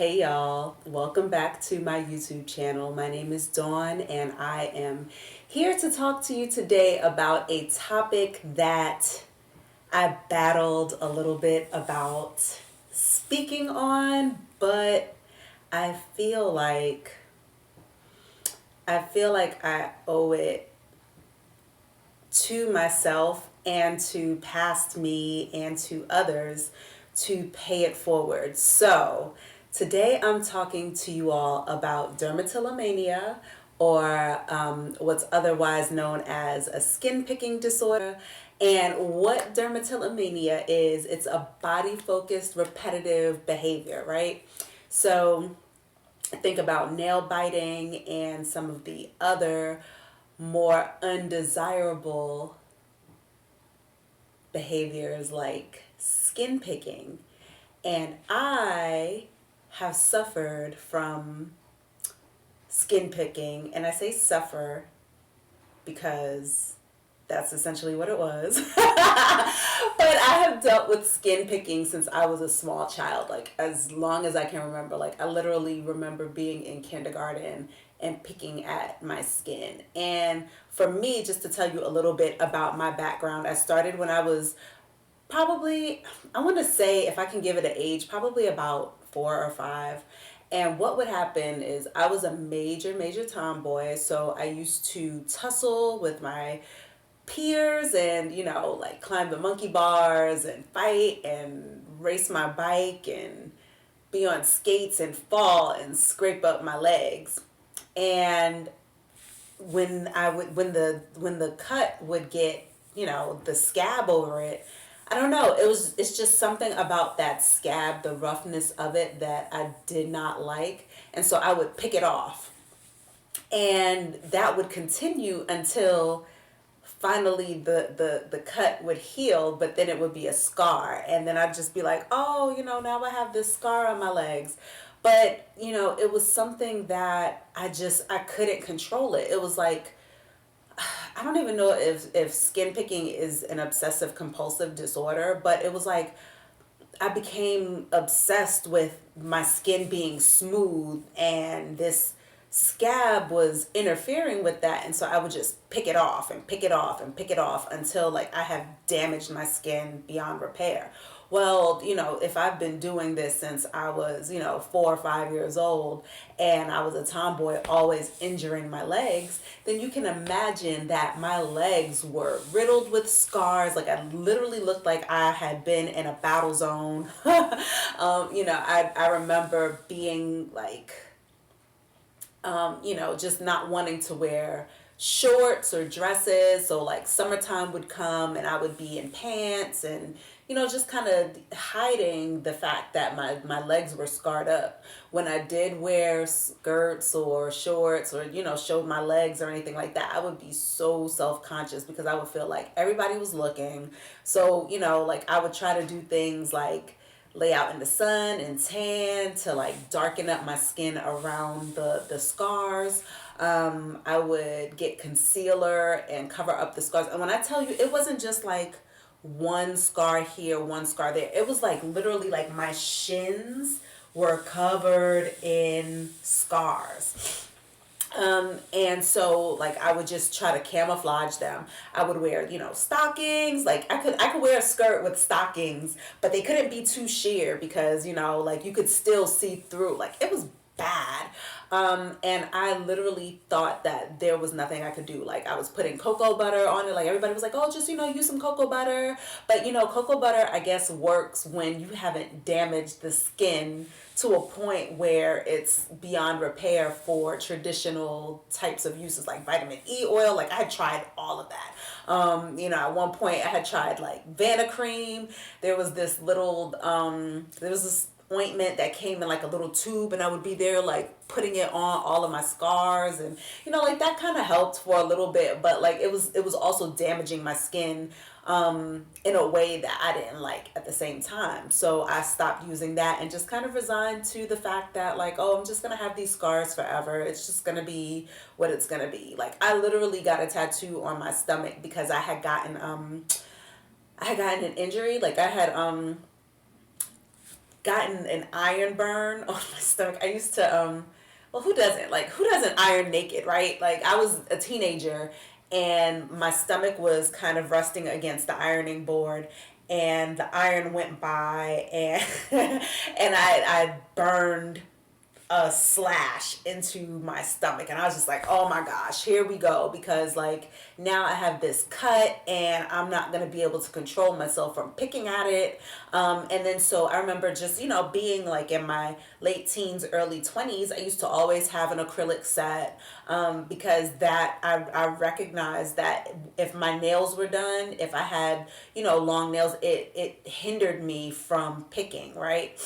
Hey y'all, welcome back to my YouTube channel. My name is Dawn and I am here to talk to you today about a topic that I battled a little bit about speaking on, but I feel like I owe it to myself and to past me and to others to pay it forward. So, today I'm talking to you all about dermatillomania, or what's otherwise known as a skin picking disorder. And what dermatillomania is, it's a body focused repetitive behavior, right? So, think about nail biting and some of the other more undesirable behaviors like skin picking. And I have suffered from skin picking, and I say suffer because that's essentially what it was. But I have dealt with skin picking since I was a small child, like as long as I can remember. Like I literally remember being in kindergarten and picking at my skin. And for me, just to tell you a little bit about my background, I started when I was probably, I want to say, if I can give it an age, probably about 4 or 5. And what would happen is I was a major tomboy. So I used to tussle with my peers and, like climb the monkey bars and fight and race my bike and be on skates and fall and scrape up my legs. And when the cut would get, the scab over it, I don't know, it's just something about that scab, the roughness of it, that I did not like. And so I would pick it off. And that would continue until finally the cut would heal, but then it would be a scar. And then I'd just be like, oh, now I have this scar on my legs. But, it was something that I couldn't control it. It was like, I don't even know if skin picking is an obsessive compulsive disorder, but it was like I became obsessed with my skin being smooth, and this scab was interfering with that. And so I would just pick it off and pick it off and pick it off until like I have damaged my skin beyond repair. Well, if I've been doing this since I was, 4 or 5 years old, and I was a tomboy always injuring my legs, then you can imagine that my legs were riddled with scars. Like I literally looked like I had been in a battle zone. I remember being like, just not wanting to wear shorts or dresses. So like summertime would come and I would be in pants and, just kind of hiding the fact that my legs were scarred up. When I did wear skirts or shorts or, showed my legs or anything like that, I would be so self-conscious because I would feel like everybody was looking. So, like I would try to do things like lay out in the sun and tan to like darken up my skin around the scars. I would get concealer and cover up the scars. And when I tell you, it wasn't just like one scar here, one scar there. It was like literally like my shins were covered in scars. And so like I would just try to camouflage them. I would wear, stockings. Like I could wear a skirt with stockings, but they couldn't be too sheer because, like you could still see through. Like it was bad. And I literally thought that there was nothing I could do. Like I was putting cocoa butter on it. Like everybody was like, oh, just, use some cocoa butter. But, cocoa butter, I guess, works when you haven't damaged the skin to a point where it's beyond repair for traditional types of uses like vitamin E oil. Like I had tried all of that. At one point I had tried like Vanna cream. There was this ointment that came in like a little tube, and I would be there like putting it on all of my scars, and like that kind of helped for a little bit, but like it was also damaging my skin in a way that I didn't like at the same time. So I stopped using that and just kind of resigned to the fact that like, oh, I'm just gonna have these scars forever. It's just gonna be what it's gonna be. Like I literally got a tattoo on my stomach because I had gotten an injury. Like I had gotten an iron burn on my stomach. I used to well, who doesn't iron naked, right? Like I was a teenager and my stomach was kind of rusting against the ironing board and the iron went by and and I burned a slash into my stomach, and I was just like, oh my gosh, here we go, because like now I have this cut and I'm not going to be able to control myself from picking at it. And then so I remember just, being like in my late teens, early 20s, I used to always have an acrylic set, because that I recognized that if my nails were done, if I had, long nails, it hindered me from picking, right?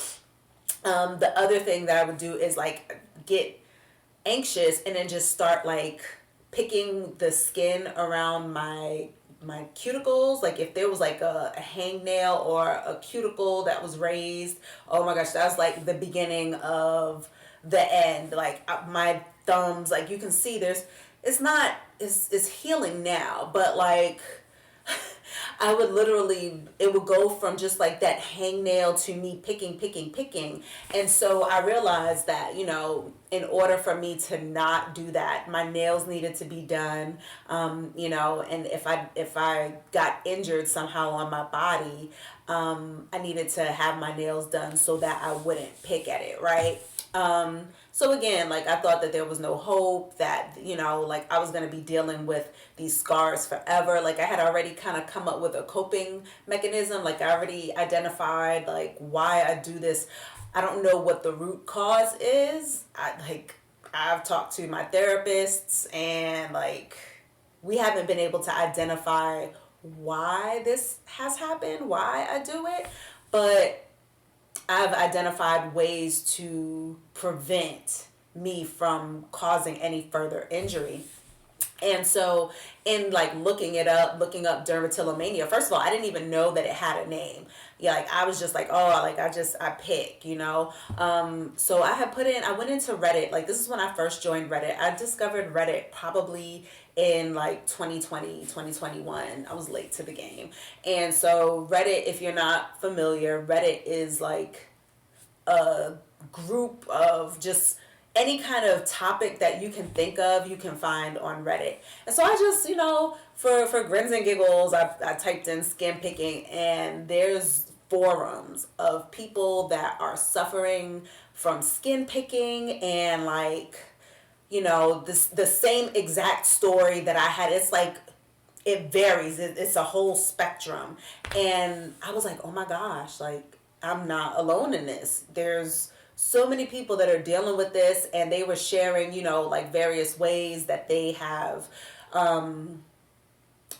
The other thing that I would do is like get anxious and then just start like picking the skin around my cuticles. Like if there was like a hangnail or a cuticle that was raised, oh my gosh, that was like the beginning of the end. Like my thumbs, like you can see it's healing now, but like I would literally, it would go from just like that hangnail to me picking. And so I realized that, in order for me to not do that, my nails needed to be done. And if I got injured somehow on my body, I needed to have my nails done so that I wouldn't pick at it, right? So again, like I thought that there was no hope, that, like I was going to be dealing with these scars forever. Like I had already kind of come up with a coping mechanism. Like I already identified like why I do this. I don't know what the root cause is. I've talked to my therapists and like we haven't been able to identify why this has happened, why I do it. But I've identified ways to prevent me from causing any further injury. And so in like looking up dermatillomania, first of all, I didn't even know that it had a name. Yeah, like I was just like, oh, like I pick. So I went into Reddit. Like this is when I first joined Reddit. I discovered Reddit probably in like 2020, 2021. I was late to the game. And so Reddit, if you're not familiar, Reddit is like a group of just any kind of topic that you can think of, you can find on Reddit. And so I just, for grins and giggles, I typed in skin picking, and there's forums of people that are suffering from skin picking, and like, the same exact story that I had. It's like, it varies. It's a whole spectrum. And I was like, oh my gosh, like, I'm not alone in this. There's so many people that are dealing with this, and they were sharing, like various ways that they have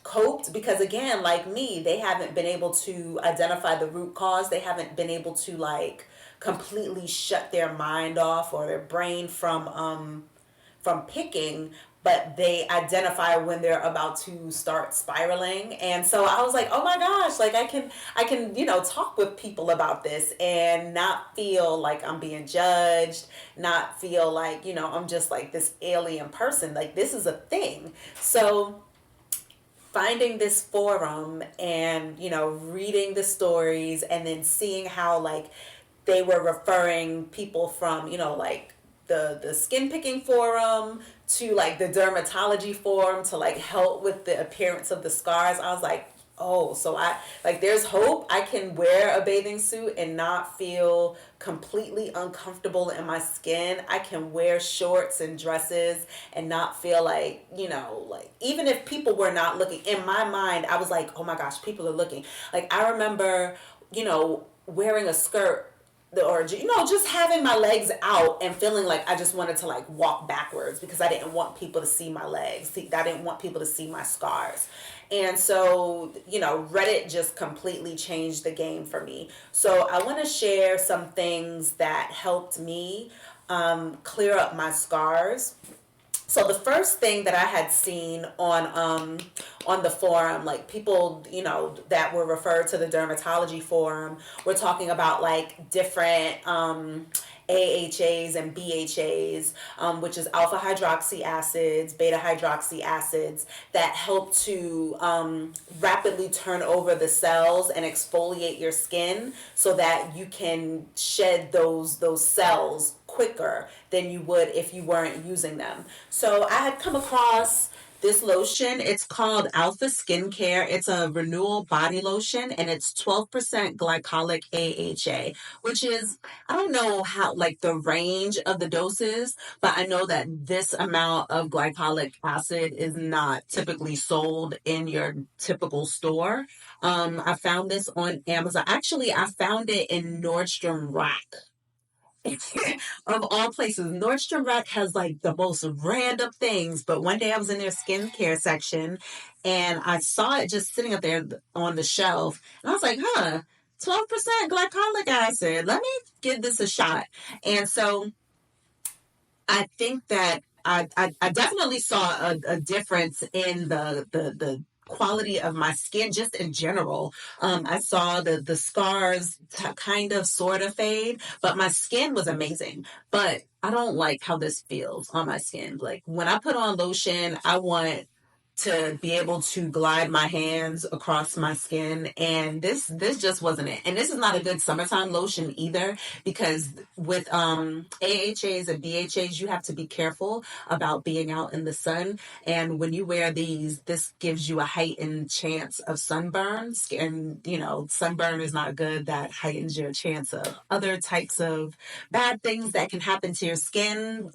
coped, because again, like me, they haven't been able to identify the root cause. They haven't been able to like completely shut their mind off or their brain from picking, but they identify when they're about to start spiraling. And so I was like, oh my gosh, like I can talk with people about this and not feel like I'm being judged, not feel like, I'm just like this alien person. Like this is a thing. So finding this forum and, reading the stories, and then seeing how like they were referring people from, like the skin picking forum to like the dermatology forum to like help with the appearance of the scars. I was like, oh, so I like, there's hope. I can wear a bathing suit and not feel completely uncomfortable in my skin. I can wear shorts and dresses and not feel like, like even if people were not looking, in my mind, I was like, oh my gosh, people are looking. Like I remember, wearing a skirt, or just having my legs out and feeling like I just wanted to like walk backwards because I didn't want people to see my legs. I didn't want people to see my scars. And so, Reddit just completely changed the game for me. So I want to share some things that helped me clear up my scars. So the first thing that I had seen on the forum, like people, that were referred to the dermatology forum, were talking about like different AHAs and BHAs, which is alpha hydroxy acids, beta hydroxy acids, that help to rapidly turn over the cells and exfoliate your skin so that you can shed those cells quicker than you would if you weren't using them. So I had come across this lotion. It's called Alpha Skincare. It's a renewal body lotion, and it's 12% glycolic AHA, which is, I don't know how, like, the range of the doses, but I know that this amount of glycolic acid is not typically sold in your typical store. I found this on Amazon. Actually, I found it in Nordstrom Rack. Of all places, Nordstrom Rack has like the most random things. But one day I was in their skincare section and I saw it just sitting up there on the shelf. And I was like, 12% glycolic acid. Let me give this a shot. And so I think that I definitely saw a difference in the quality of my skin just in general. I saw the scars kind of sort of fade, but my skin was amazing. But I don't like how this feels on my skin. Like when I put on lotion, I want to be able to glide my hands across my skin, and this just wasn't it. And this is not a good summertime lotion either, because with AHAs and BHAs you have to be careful about being out in the sun, and when you wear these, this gives you a heightened chance of sunburns, and sunburn is not good. That heightens your chance of other types of bad things that can happen to your skin.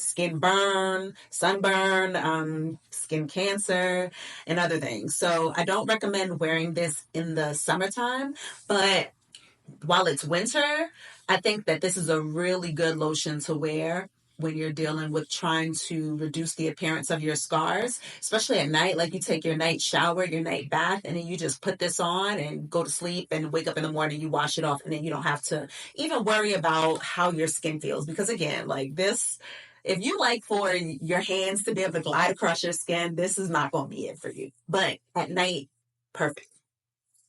Skin burn, sunburn, skin cancer, and other things. So I don't recommend wearing this in the summertime, but while it's winter, I think that this is a really good lotion to wear when you're dealing with trying to reduce the appearance of your scars, especially at night. Like you take your night shower, your night bath, and then you just put this on and go to sleep and wake up in the morning, you wash it off, and then you don't have to even worry about how your skin feels. Because again, like this, if you like for your hands to be able to glide across your skin, this is not going to be it for you. But at night, perfect.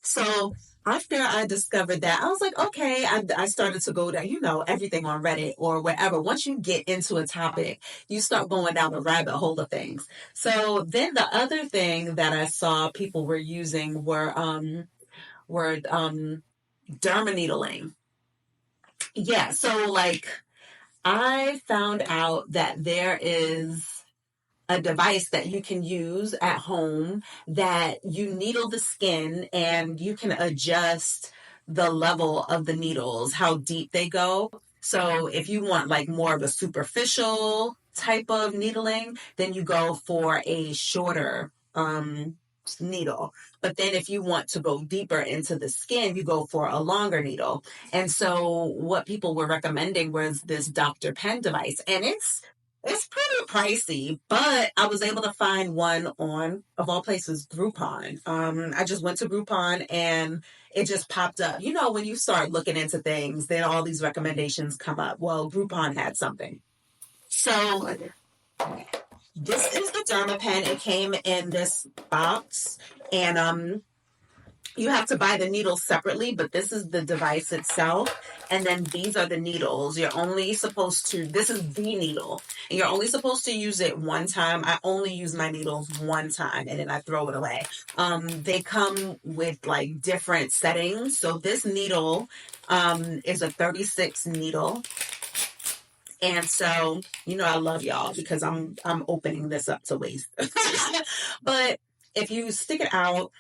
So after I discovered that, I was like, okay, I started to go down, everything on Reddit or wherever. Once you get into a topic, you start going down the rabbit hole of things. So then the other thing that I saw people were using were dermaneedling. Yeah, so like I found out that there is a device that you can use at home that you needle the skin and you can adjust the level of the needles, how deep they go. So if you want like more of a superficial type of needling, then you go for a shorter needle. But then if you want to go deeper into the skin, you go for a longer needle. And so what people were recommending was this Dr. Pen device. And it's pretty pricey, but I was able to find one on, of all places, Groupon. I just went to Groupon and it just popped up. When you start looking into things, then all these recommendations come up. Well, Groupon had something. So this is the DermaPen. It came in this box, and you have to buy the needles separately, but this is the device itself. And then these are the needles. This is the needle. And you're only supposed to use it one time. I only use my needles one time and then I throw it away. They come with like different settings. So this needle is a 36 needle. And so, I love y'all because I'm opening this up to waste. But if you stick it out,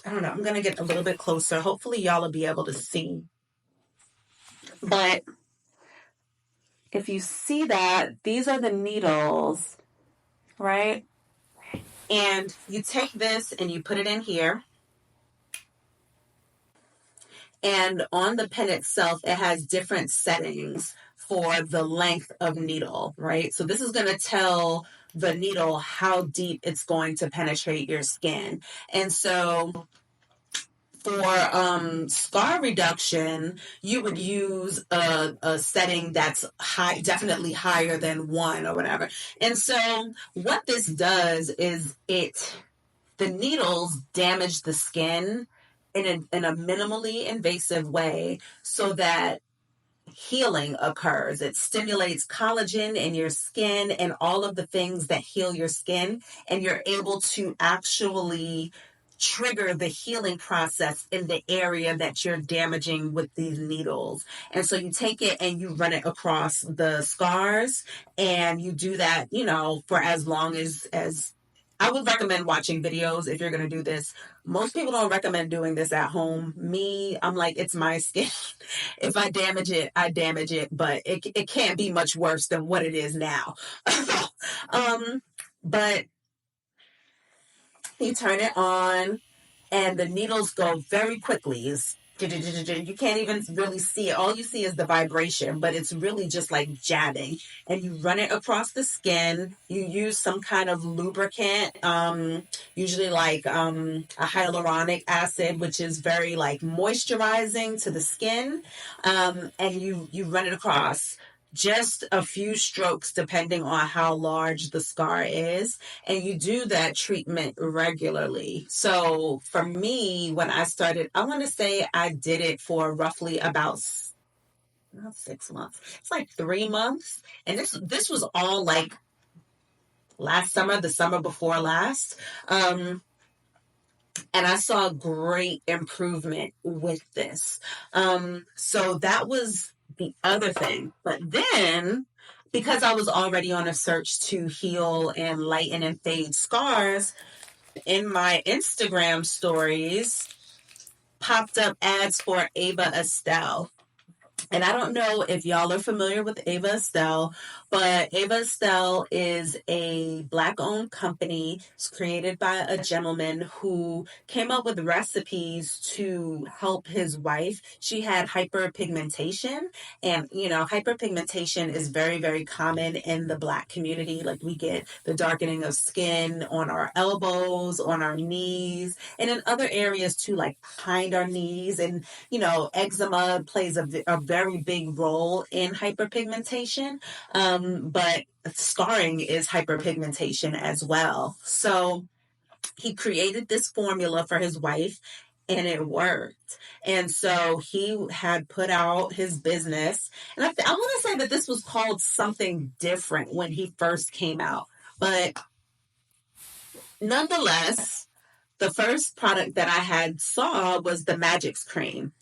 I don't know, I'm going to get a little bit closer. Hopefully y'all will be able to see. But if you see that, these are the needles, right? And you take this and you put it in here. And on the pen itself, it has different settings for the length of needle, right? So this is going to tell the needle how deep it's going to penetrate your skin. And so for scar reduction, you would use a setting that's high, definitely higher than 1 or whatever. And so what this does is the needles damage the skin in a minimally invasive way so that healing occurs. It stimulates collagen in your skin and all of the things that heal your skin, and you're able to actually trigger the healing process in the area that you're damaging with these needles. And so you take it and you run it across the scars, and you do that, for as long as I would recommend watching videos if you're going to do this. Most people don't recommend doing this at home. Me, I'm like, it's my skin. If I damage it, I damage it, but it can't be much worse than what it is now. But you turn it on, and the needles go very quickly. You can't even really see it. All you see is the vibration, but it's really just like jabbing. And you run it across the skin. You use some kind of lubricant, usually like a hyaluronic acid, which is very like moisturizing to the skin. And you run it across just a few strokes depending on how large the scar is, and you do that treatment regularly. So for me, when I started, I want to say I did it for roughly about not 6 months. It's like 3 months, and this was all like last summer, the summer before last. And I saw great improvement with this. So that was the other thing. But then, because I was already on a search to heal and lighten and fade scars, in my Instagram stories popped up ads for Ava Estelle. And I don't know if y'all are familiar with Ava Estelle, but Ava Estelle is a Black-owned company. It's created by a gentleman who came up with recipes to help his wife. She had hyperpigmentation, and hyperpigmentation is very, very common in the Black community. Like, we get the darkening of skin on our elbows, on our knees, and in other areas too, like behind our knees. And eczema plays a very big role in hyperpigmentation, but scarring is hyperpigmentation as well. So he created this formula for his wife, and it worked. And so he had put out his business, and I want to say that this was called something different when he first came out, but nonetheless, the first product that I had saw was the Magix cream.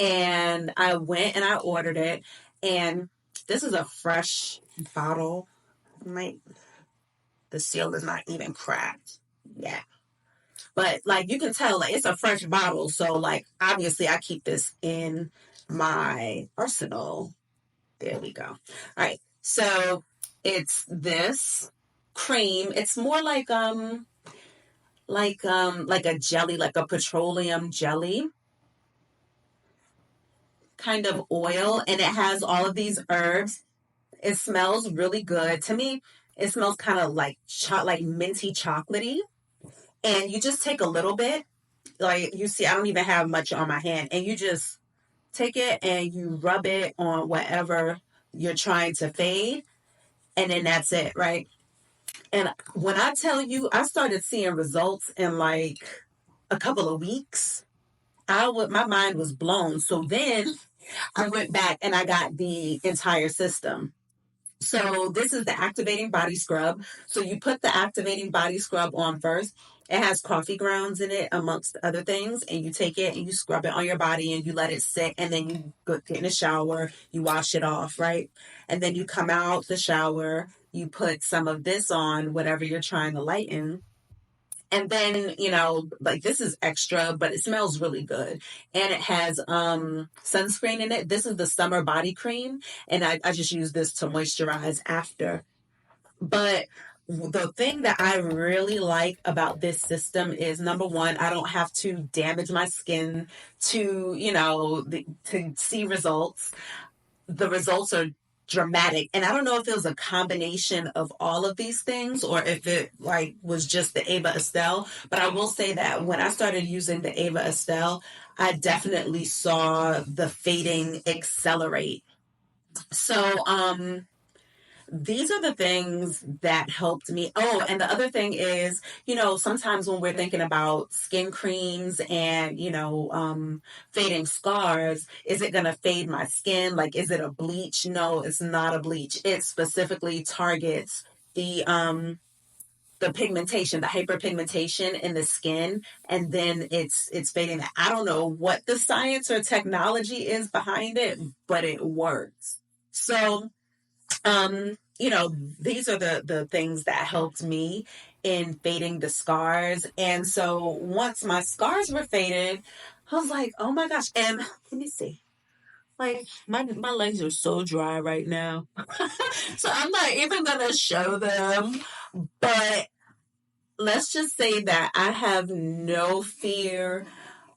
And I went and I ordered it. And this is a fresh bottle. The seal is not even cracked. Yeah. But like, you can tell, like, it's a fresh bottle. So like, obviously I keep this in my arsenal. There we go. All right. So it's this cream. It's more like a jelly, like a petroleum jelly kind of oil, and it has all of these herbs. It smells really good. To me, it smells kind of like like minty chocolatey. And you just take a little bit. Like, you see, I don't even have much on my hand. And you just take it and you rub it on whatever you're trying to fade. And then that's it, right? And when I tell you, I started seeing results in like a couple of weeks. My mind was blown. So then I went back and I got the entire system. So this is the activating body scrub. So you put the activating body scrub on first. It has coffee grounds in it, amongst other things. And you take it and you scrub it on your body and you let it sit. And then you get in the shower, you wash it off, right? And then you come out the shower, you put some of this on, whatever you're trying to lighten. And then, like, this is extra, but it smells really good. And it has sunscreen in it. This is the summer body cream. And I just use this to moisturize after. But the thing that I really like about this system is, number one, I don't have to damage my skin to see results. The results are dramatic. And I don't know if it was a combination of all of these things or if it like was just the Ava Estelle, but I will say that when I started using the Ava Estelle, I definitely saw the fading accelerate. So these are the things that helped me. Oh, and the other thing is, sometimes when we're thinking about skin creams and, fading scars, is it going to fade my skin? Like, is it a bleach? No, it's not a bleach. It specifically targets the pigmentation, the hyperpigmentation in the skin, and then it's fading. I don't know what the science or technology is behind it, but it works. So, these are the things that helped me in fading the scars. And so once my scars were faded, I was like, oh my gosh. And let me see. Like my legs are so dry right now. So I'm not even gonna show them. But let's just say that I have no fear,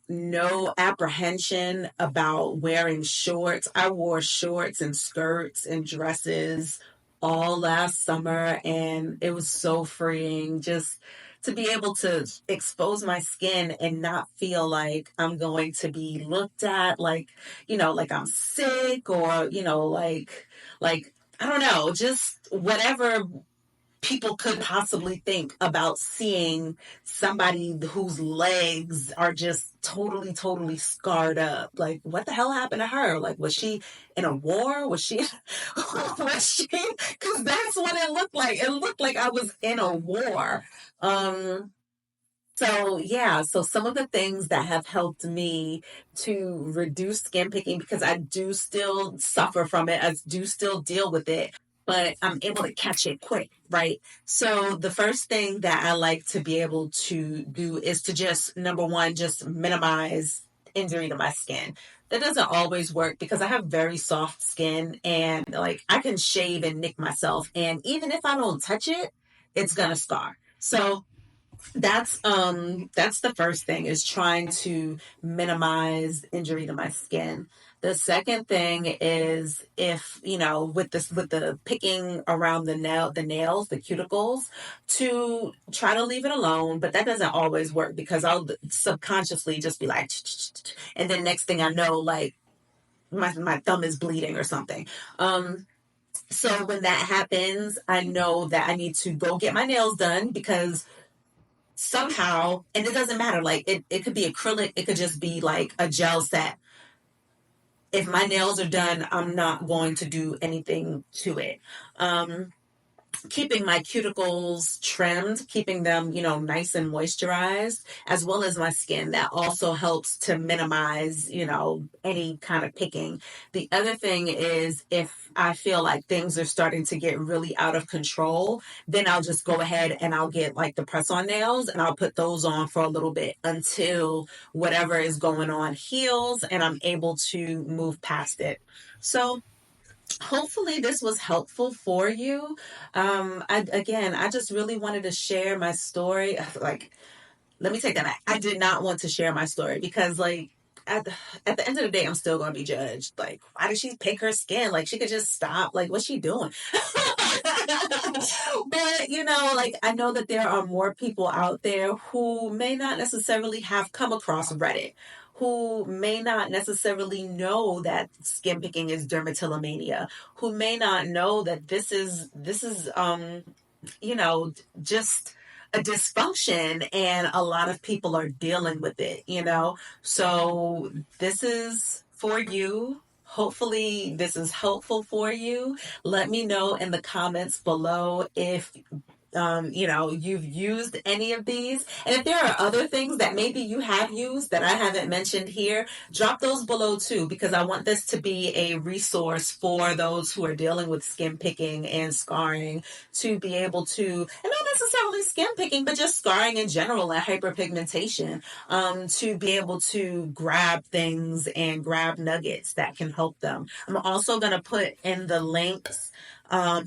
no apprehension about wearing shorts. I wore shorts and skirts and dresses all last summer, and it was so freeing just to be able to expose my skin and not feel like I'm going to be looked at like, like I'm sick, or, like I don't know, just whatever people could possibly think about seeing somebody whose legs are just totally, totally scarred up. Like, what the hell happened to her? Like, was she in a war? Was she, was she, because that's what it looked like. It looked like I was in a war. So yeah, so some of the things that have helped me to reduce skin picking, because I do still suffer from it, I do still deal with it, but I'm able to catch it quick, right? So the first thing that I like to be able to do is to just, number one, just minimize injury to my skin. That doesn't always work because I have very soft skin, and like I can shave and nick myself, and even if I don't touch it, it's gonna scar. So that's the first thing, is trying to minimize injury to my skin. The second thing is, if with the picking around the nails, the cuticles, to try to leave it alone. But that doesn't always work because I'll subconsciously just be like, and then next thing I know, like my thumb is bleeding or something. So when that happens, I know that I need to go get my nails done, because somehow, and it doesn't matter, like it could be acrylic, it could just be like a gel set. If my nails are done, I'm not going to do anything to it. Keeping my cuticles trimmed, keeping them, nice and moisturized, as well as my skin. That also helps to minimize, any kind of picking. The other thing is, if I feel like things are starting to get really out of control, then I'll just go ahead and I'll get like the press on nails, and I'll put those on for a little bit until whatever is going on heals and I'm able to move past it. So hopefully this was helpful for you. I just really wanted to share my story. Like, let me take that back. I did not want to share my story because, like, at the end of the day, I'm still going to be judged. Like, why did she pick her skin? Like, she could just stop. Like, what's she doing? But, like, I know that there are more people out there who may not necessarily have come across Reddit, who may not necessarily know that skin picking is dermatillomania, who may not know that this is just a dysfunction, and a lot of people are dealing with it. So this is for you. Hopefully this is helpful for you. Let me know in the comments below if you've used any of these. And if there are other things that maybe you have used that I haven't mentioned here, drop those below too, because I want this to be a resource for those who are dealing with skin picking and scarring, to be able to, and not necessarily skin picking, but just scarring in general and hyperpigmentation, to be able to grab things and grab nuggets that can help them. I'm also going to put in the links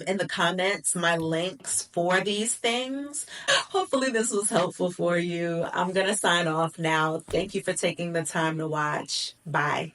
in the comments, my links for these things. Hopefully this was helpful for you. I'm going to sign off now. Thank you for taking the time to watch. Bye.